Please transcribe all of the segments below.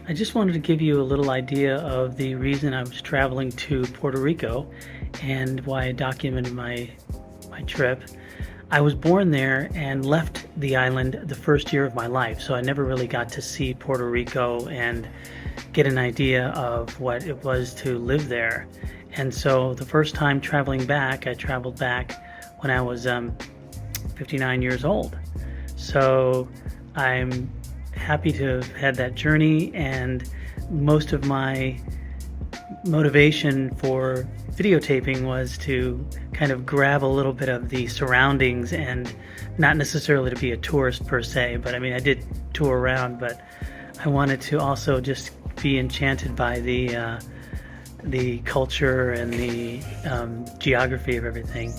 I just wanted to give you a little idea of the reason I was traveling to Puerto Rico and why I documented my trip. I was born there and left the island the first year of my life, so I never really got to see Puerto Rico and get an idea of what it was to live there. And so the first time traveling back, I traveled back when I was 59 years old. So I'm happy to have had that journey, and most of my motivation for videotaping was to kind of grab a little bit of the surroundings, and not necessarily to be a tourist per se, but I mean I did tour around, but I wanted to also just be enchanted by the culture and the geography of everything.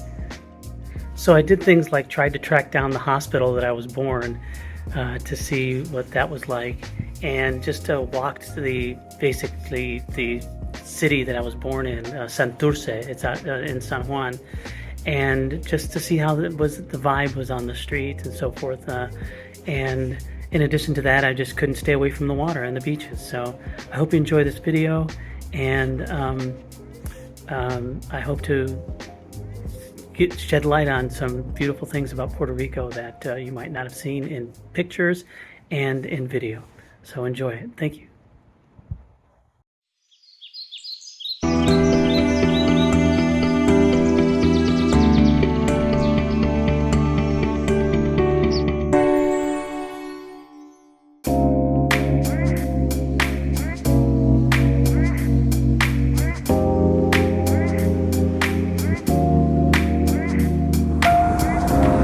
So I did things like tried to track down the hospital that I was born to see what that was like, and just walked to basically the city that I was born in, Santurce. It's out in San Juan, and just to see how the vibe was on the street and so forth. And in addition to that, I just couldn't stay away from the water and the beaches. So I hope you enjoy this video, and I hope to shed light on some beautiful things about Puerto Rico that you might not have seen in pictures and in video. So enjoy it. Thank you.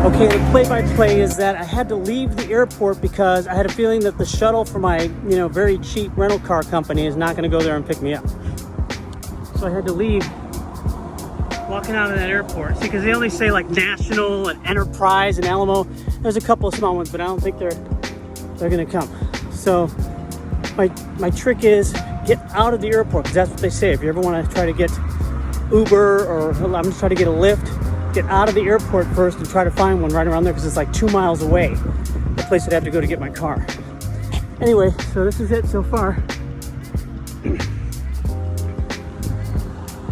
Okay, the play-by-play is that I had to leave the airport because I had a feeling that the shuttle for my, very cheap rental car company is not going to go there and pick me up. So I had to leave, walking out of that airport. See, because they only say like National and Enterprise and Alamo. There's a couple of small ones, but I don't think they're going to come. So my trick is get out of the airport, because that's what they say. If you ever want to try to get Uber, or I'm just trying to get a Lyft, get out of the airport first and try to find one right around there, because it's like 2 miles away, the place I'd have to go to get my car. Anyway, so this is it so far.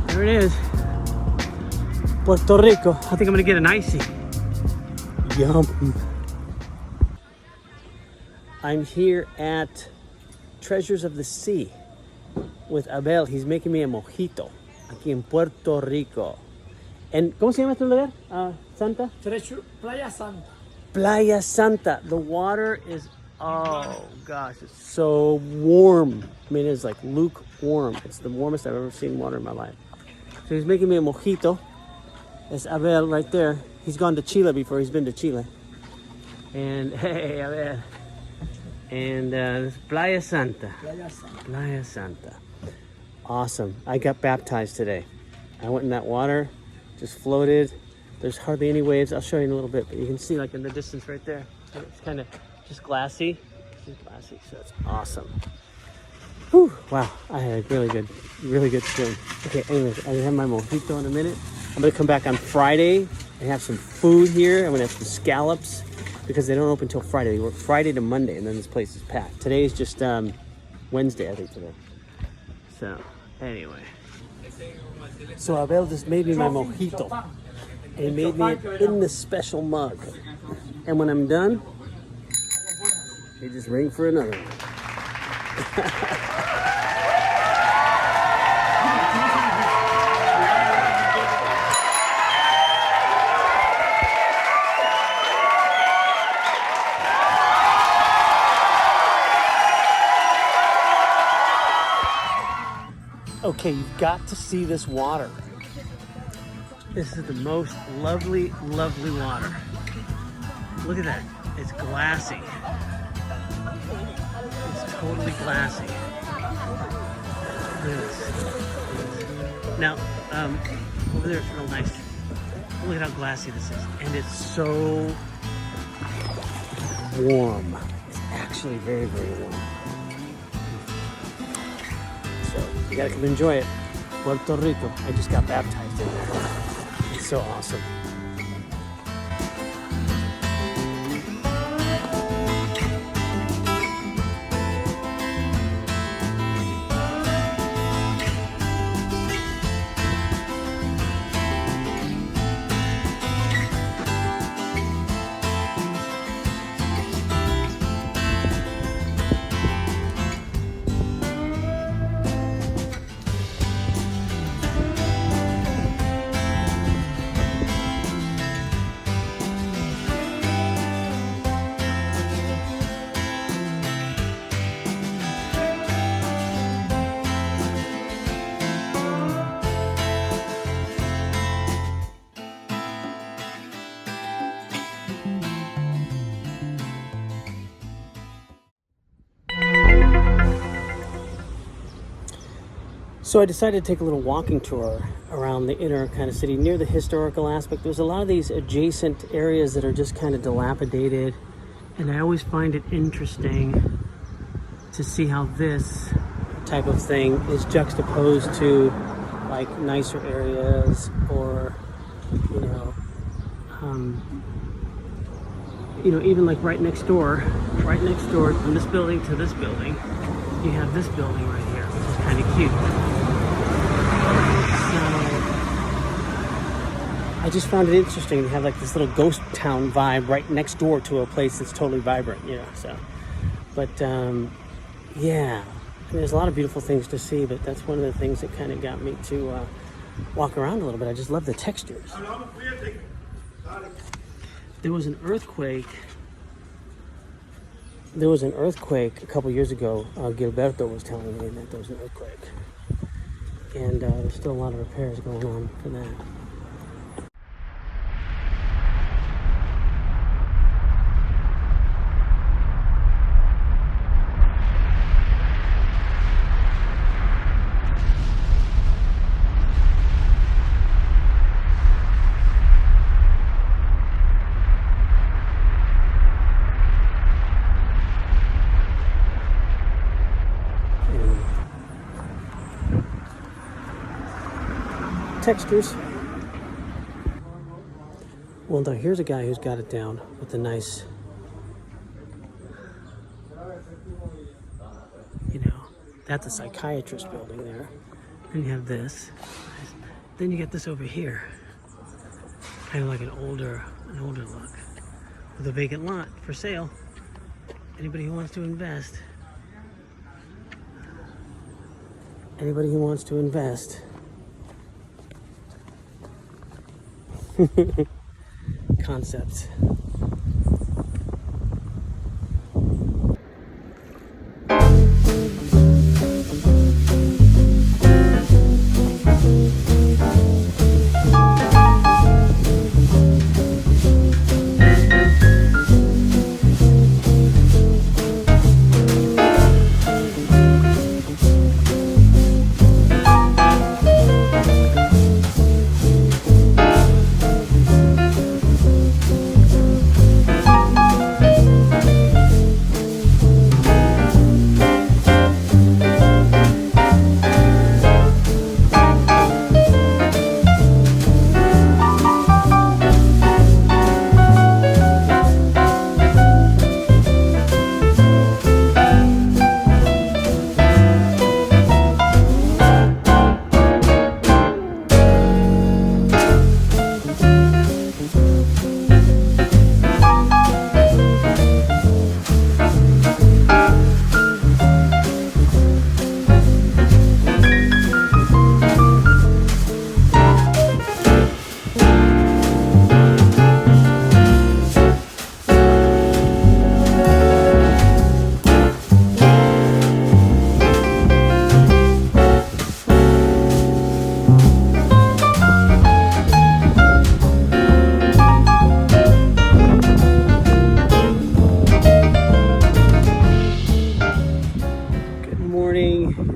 There it is, Puerto Rico. I think I'm gonna get an icy. Yum. I'm here at Treasures of the Sea with Abel. He's making me a mojito aquí en Puerto Rico. And ¿cómo se llama este lugar? Santa? Playa Santa. Playa Santa. The water is, oh gosh, it's so warm. I mean, it's like lukewarm. It's the warmest I've ever seen water in my life. So he's making me a mojito. There's Abel right there. He's gone to Chile before. He's been to Chile. And hey, Abel. And this Playa Santa. Playa Santa. Playa Santa. Awesome. I got baptized today. I went in that water. Just floated. There's hardly any waves. I'll show you in a little bit, but you can see like in the distance right there. It's kind of just glassy. It's glassy, so it's awesome. Whew, wow, I had a really good swim. Okay, anyways, I'm gonna have my mojito in a minute. I'm gonna come back on Friday and have some food here. I'm gonna have some scallops, because they don't open till Friday. They work Friday to Monday, and then this place is packed. Today is just Wednesday, I think, today. So, anyway. So Abel just made me my mojito. And he made me it in this special mug. And when I'm done, he just ring for another one. Okay, you've got to see this water. This is the most lovely water. Look at that. It's glassy. It's totally glassy. Look at this. Now, over there it's real nice. Look at how glassy this is. And it's so warm. It's actually very, very warm. You gotta come enjoy it. Puerto Rico. I just got baptized in there. It's so awesome. So I decided to take a little walking tour around the inner kind of city near the historical aspect. There's a lot of these adjacent areas that are just kind of dilapidated, and I always find it interesting to see how this type of thing is juxtaposed to like nicer areas, or even like right next door from this building to this building, you have this building right here, which is kind of cute. I just found it interesting to have like this little ghost town vibe right next door to a place that's totally vibrant, But yeah, there's a lot of beautiful things to see, but that's one of the things that kind of got me to walk around a little bit. I just love the textures. There was an earthquake a couple years ago. Gilberto was telling me that there was an earthquake, and there's still a lot of repairs going on for that. Textures. Well, now here's a guy who's got it down with a nice, that's a psychiatrist building there. Then you have this. Then you get this over here, kind of like an older look, with a vacant lot for sale. Anybody who wants to invest. Concepts.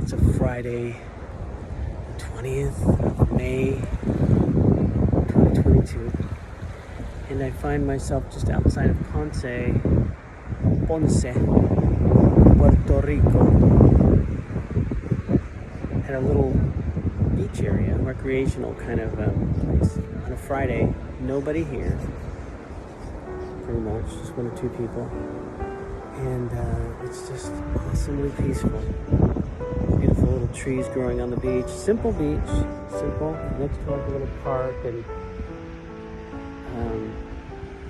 It's a Friday, 20th of May, 2022, and I find myself just outside of Ponce, Puerto Rico, at a little beach area, recreational kind of place. On a Friday, nobody here, pretty much, just one or two people, and it's just awesomely peaceful. Beautiful little trees growing on the beach. Simple beach, next to like a little park, and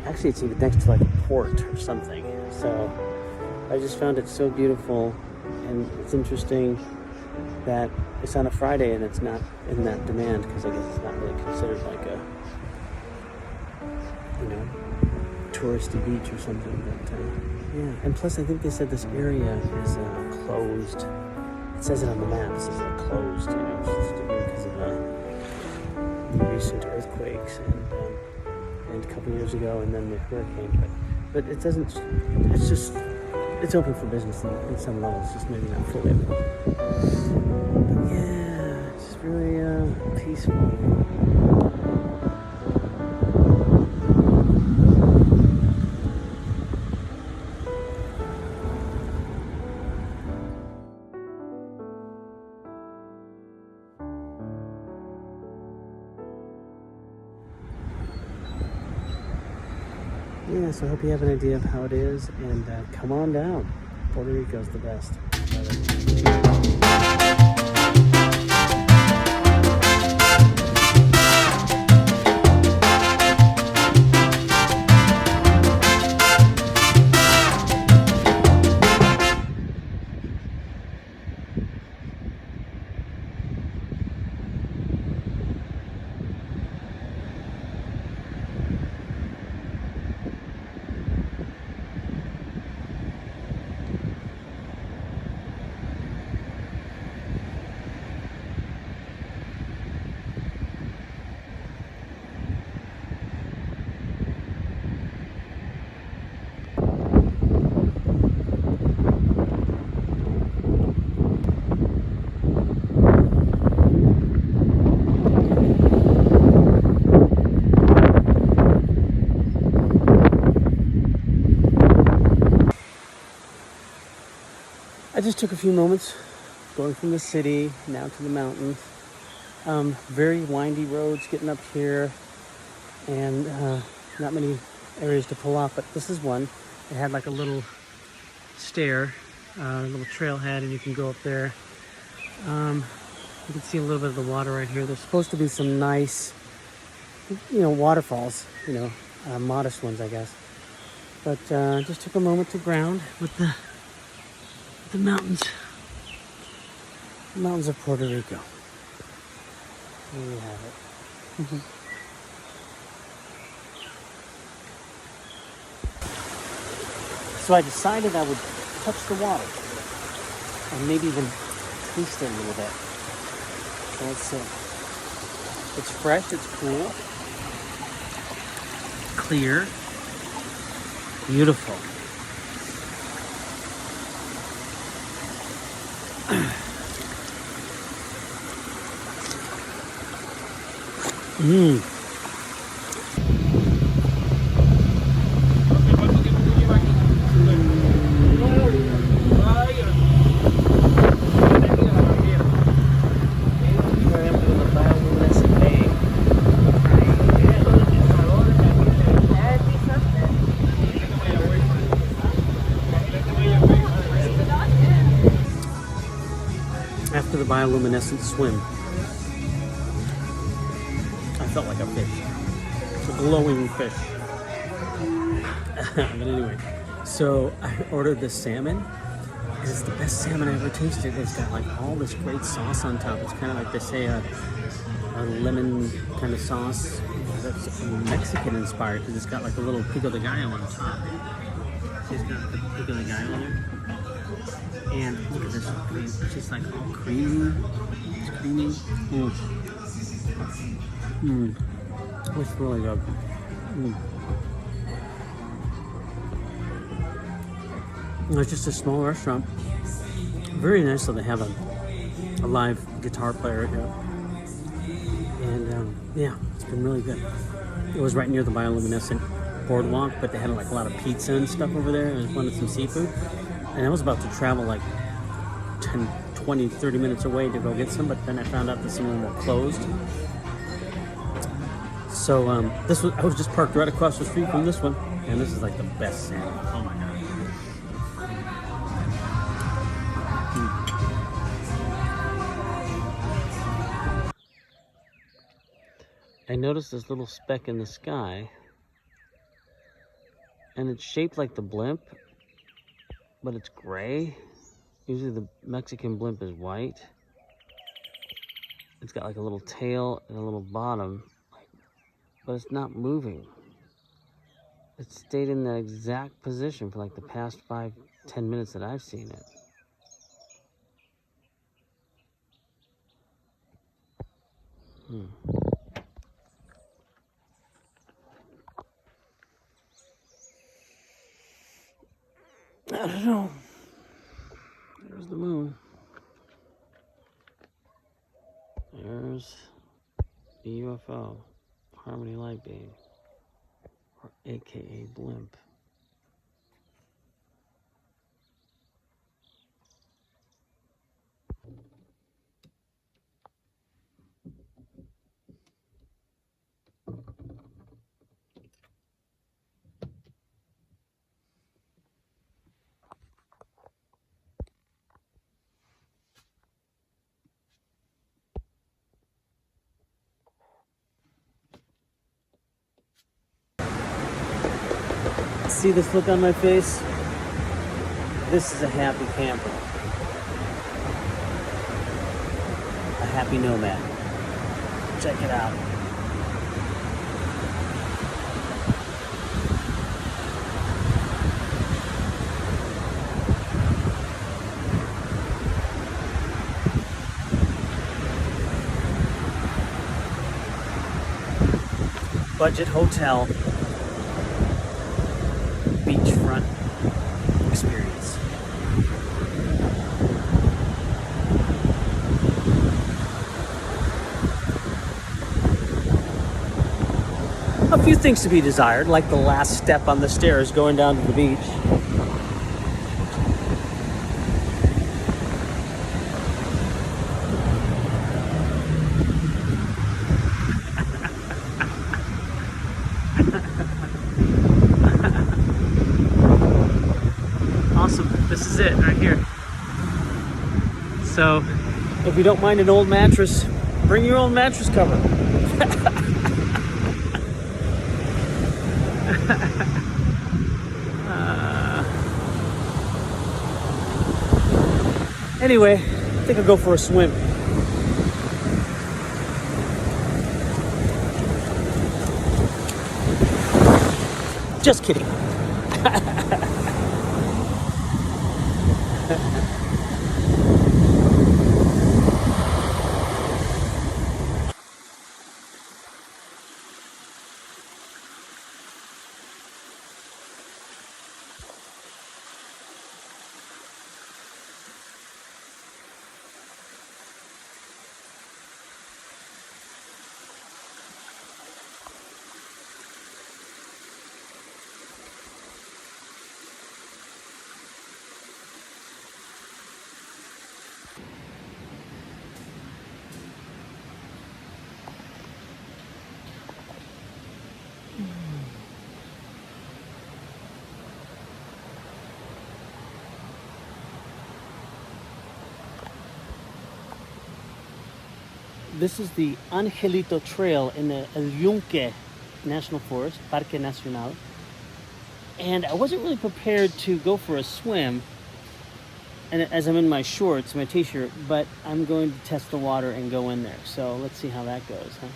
actually it's even next to like a port or something. So I just found it so beautiful, and it's interesting that it's on a Friday and it's not in that demand, because I guess it's not really considered like a touristy beach or something. But yeah, and plus I think they said this area is closed. It says it on the map. It says it's closed, because of the recent earthquakes and a couple years ago, and then the hurricane. But it doesn't. It's open for business in some levels, just maybe not fully. But yeah, just really peaceful. Yeah, so I hope you have an idea of how it is, and come on down. Puerto Rico's the best. I just took a few moments going from the city now to the mountains. Very windy roads getting up here, and not many areas to pull off, but this is one. It had like a little stair, a little trailhead, and you can go up there. You can see a little bit of the water right here. There's supposed to be some nice, waterfalls, modest ones, I guess. But just took a moment to ground with the mountains. The mountains of Puerto Rico. There you have it. So I decided I would touch the water and maybe even taste it a little bit. So let's see. It's fresh, it's cool, clear, beautiful. After the bioluminescent swim, I felt like a fish, a glowing fish. But anyway, so I ordered this salmon, and it's the best salmon I ever tasted. It's got like all this great sauce on top. It's kind of like they say a lemon kind of sauce that's Mexican inspired, because it's got like a little pico de gallo on top. See, it's got the pico de gallo on there. And look at this, it's just like all creamy. It's creamy. It's really good. It's just a small restaurant. Very nice though, they have a live guitar player here. And yeah, it's been really good. It was right near the bioluminescent boardwalk, but they had like a lot of pizza and stuff over there, and I wanted some seafood. And I was about to travel like 10, 20, 30 minutes away to go get some, but then I found out that some of them were closed. So I was just parked right across the street from this one, and this is like the best salmon. Oh my god. I noticed this little speck in the sky, and it's shaped like the blimp, but it's gray. Usually the Mexican blimp is white. It's got like a little tail and a little bottom, but it's not moving. It stayed in the exact position for like the past 5-10 minutes that I've seen it. I don't know. There's the moon. There there's the UFO, Harmony Light Beam, or AKA Blimp. See this look on my face? This is a happy camper. A happy nomad. Check it out. Budget hotel. Beachfront experience. A few things to be desired, like the last step on the stairs going down to the beach. Awesome, this is it right here. So, if you don't mind an old mattress, bring your own mattress cover. Anyway, I think I'll go for a swim. Just kidding. This is the Angelito Trail in the Yunque National Forest, Parque Nacional. And I wasn't really prepared to go for a swim, and as I'm in my shorts, my t-shirt, but I'm going to test the water and go in there. So let's see how that goes, huh?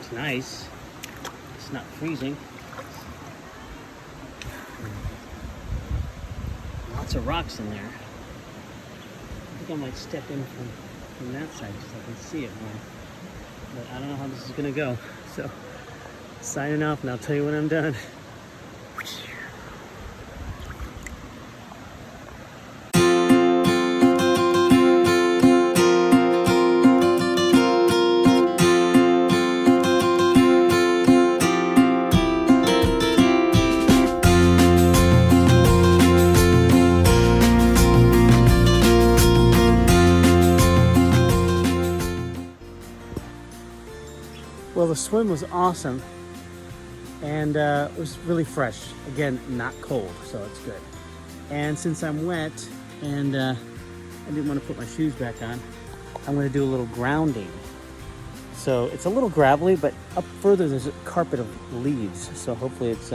It's nice. It's not freezing. Lots of rocks in there. I think I might step in from that side so I can see it more. But I don't know how this is gonna go. So, signing off, and I'll tell you when I'm done. Well, the swim was awesome, and it was really fresh. Again, not cold, so it's good. And since I'm wet and I didn't want to put my shoes back on, I'm going to do a little grounding. So it's a little gravelly, but up further there's a carpet of leaves, so hopefully it's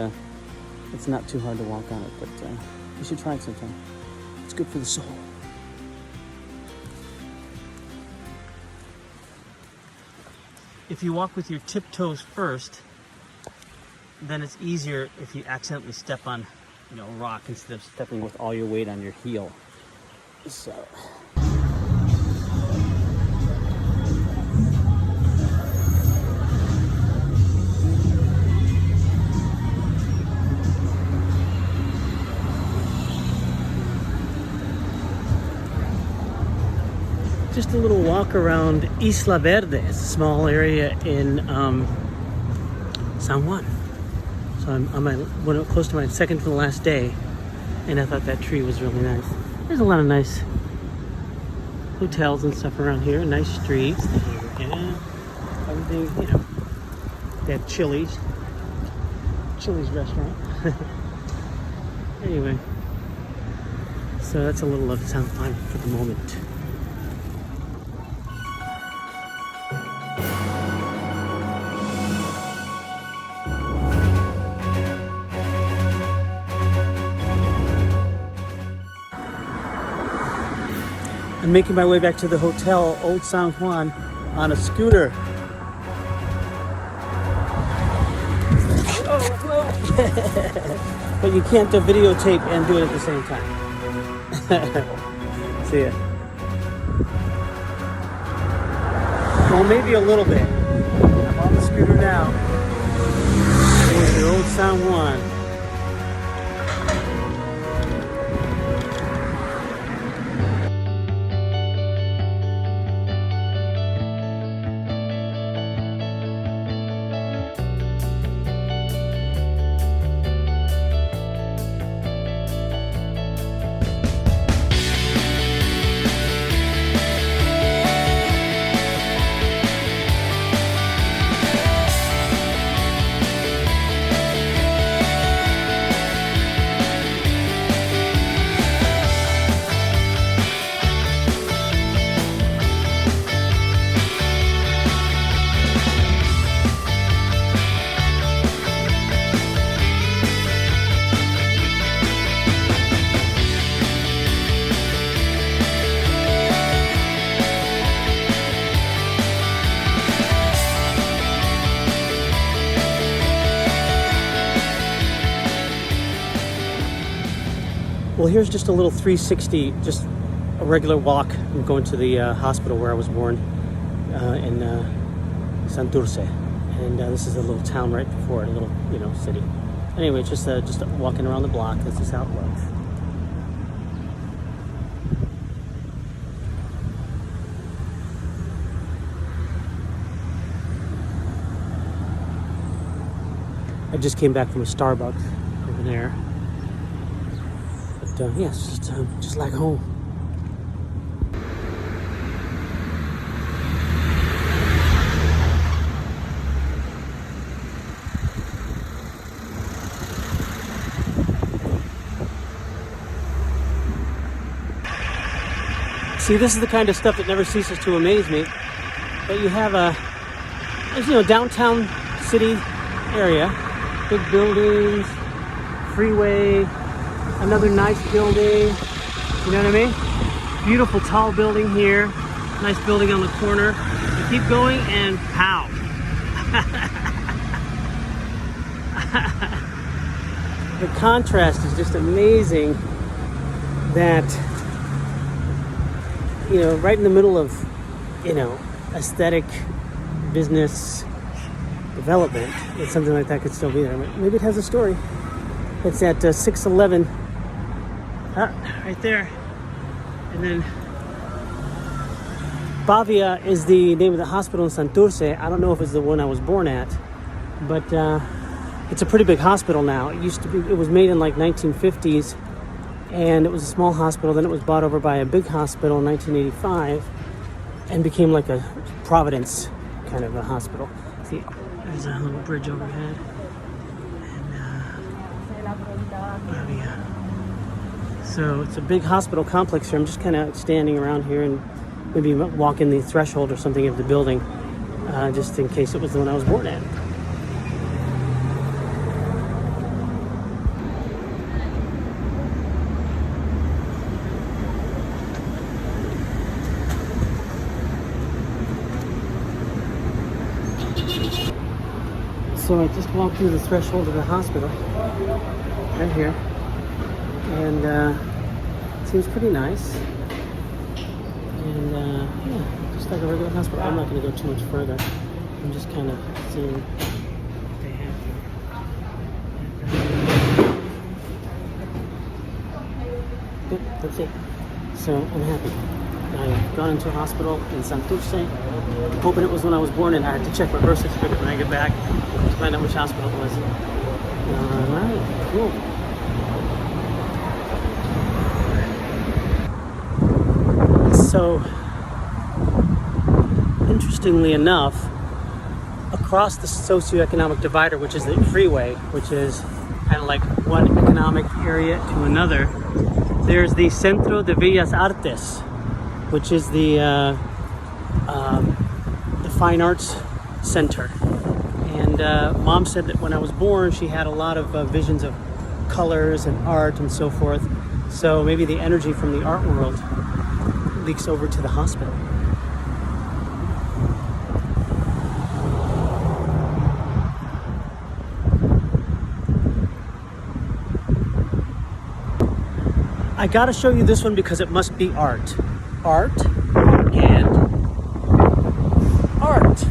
not too hard to walk on it. But you should try it sometime. It's good for the soul. If you walk with your tiptoes first, then it's easier if you accidentally step on, a rock instead of stepping with all your weight on your heel. So. just a little walk around Isla Verde. It's a small area in San Juan. So I'm close to my second to the last day, and I thought that tree was really nice. There's a lot of nice hotels and stuff around here. Nice streets. Yeah, everything, you know. They have Chili's restaurant. Anyway, so that's a little of San Juan for the moment. I'm making my way back to the hotel, Old San Juan, on a scooter. But you can't videotape and do it at the same time. See ya. Well, maybe a little bit. I'm on the scooter now. Here's the Old San Juan. Well, here's just a little 360, just a regular walk. I'm going to the hospital where I was born in Santurce, and this is a little town right before it, a little, you know, city. Anyway, just walking around the block. This is how it looks. I just came back from a Starbucks over there. But yes, just like home. See, this is the kind of stuff that never ceases to amaze me. But you have there's, you know, downtown city area, big buildings, freeway, another nice building, you know what I mean? Beautiful tall building here, nice building on the corner. You keep going and pow. The contrast is just amazing that, you know, right in the middle of, you know, aesthetic business development, that something like that could still be there. Maybe it has a story. It's at 611. Right there. And then Bavia is the name of the hospital in Santurce. I don't know if it's the one I was born at, but it's a pretty big hospital now. It used to be, it was made in like 1950s, and it was a small hospital. Then it was bought over by a big hospital in 1985 and became like a Providence kind of a hospital. See, there's a little bridge overhead. And so it's a big hospital complex here. I'm just kind of standing around here and maybe walking the threshold or something of the building, just in case it was the one I was born at. So I just walked through the threshold of the hospital right here, and it seems pretty nice, and yeah, just like a regular hospital. I'm not going to go too much further. I'm just kind of seeing what they have here. Yep, that's it. So I'm happy. I've gone into a hospital in Santurce, hoping it was when I was born, and I had to check my birth certificate when I get back to find out which hospital it was. Alright, cool. So, interestingly enough, across the socioeconomic divider, which is the freeway, which is kind of like one economic area to another, there's the Centro de Bellas Artes, which is the Fine Arts Center. And Mom said that when I was born, she had a lot of visions of colors and art and so forth. So maybe the energy from the art world leaks over to the hospital. I gotta show you this one because it must be art. Art and art.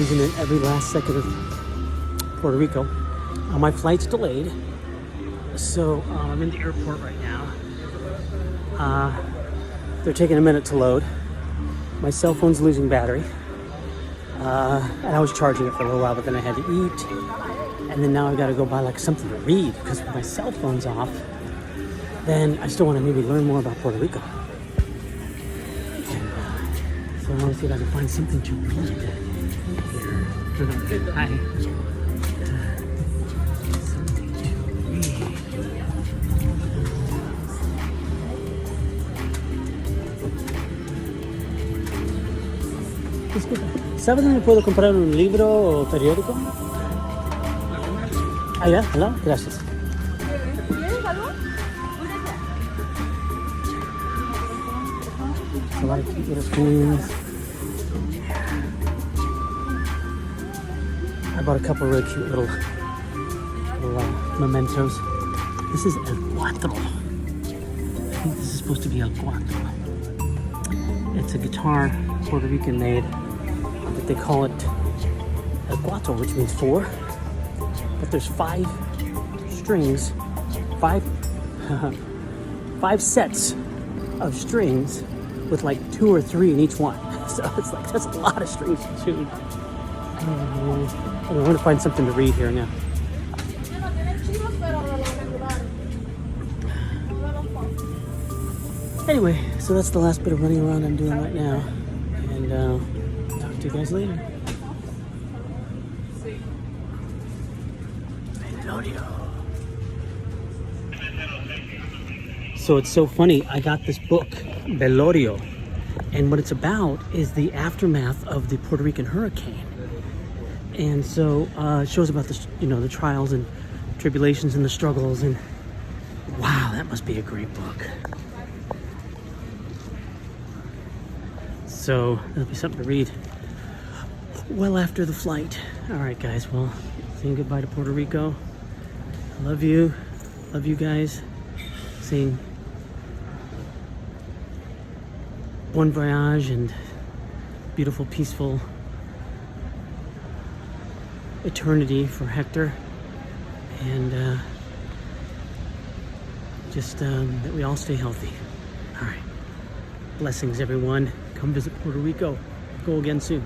squeezing in every last second of Puerto Rico. My flight's delayed, so I'm in the airport right now. They're taking a minute to load. My cell phone's losing battery. And I was charging it for a little while, but then I had to eat. And then now I gotta go buy like something to read, because if my cell phone's off, then I still wanna maybe learn more about Puerto Rico. And, so I wanna see if I can find something to read here. Hi. Something to read. Disculpa, ¿sabes dónde puedo comprar un libro o periódico? Ah, ya, hello, gracias. A lot of cute little screens. I bought a couple of really cute little mementos. This is El Cuatro. I think this is supposed to be El Cuatro. It's a guitar Puerto Rican made, but they call it El Cuatro, which means 4. But there's 5 strings, 5 sets of strings with like 2 or 3 in each one. So it's like, that's a lot of strings to tune. I want to find something to read here now. Anyway, so that's the last bit of running around I'm doing right now. And talk to you guys later. So it's so funny, I got this book, Velorio, and what it's about is the aftermath of the Puerto Rican hurricane. And so it shows about the, the trials and tribulations and the struggles, and wow, that must be a great book. So that'll be something to read well after the flight. All right, guys, well, saying goodbye to Puerto Rico. I love you guys. Saying bon voyage and beautiful, peaceful eternity for Hector, and just that we all stay healthy. All right, blessings everyone. Come visit Puerto Rico. Go again soon.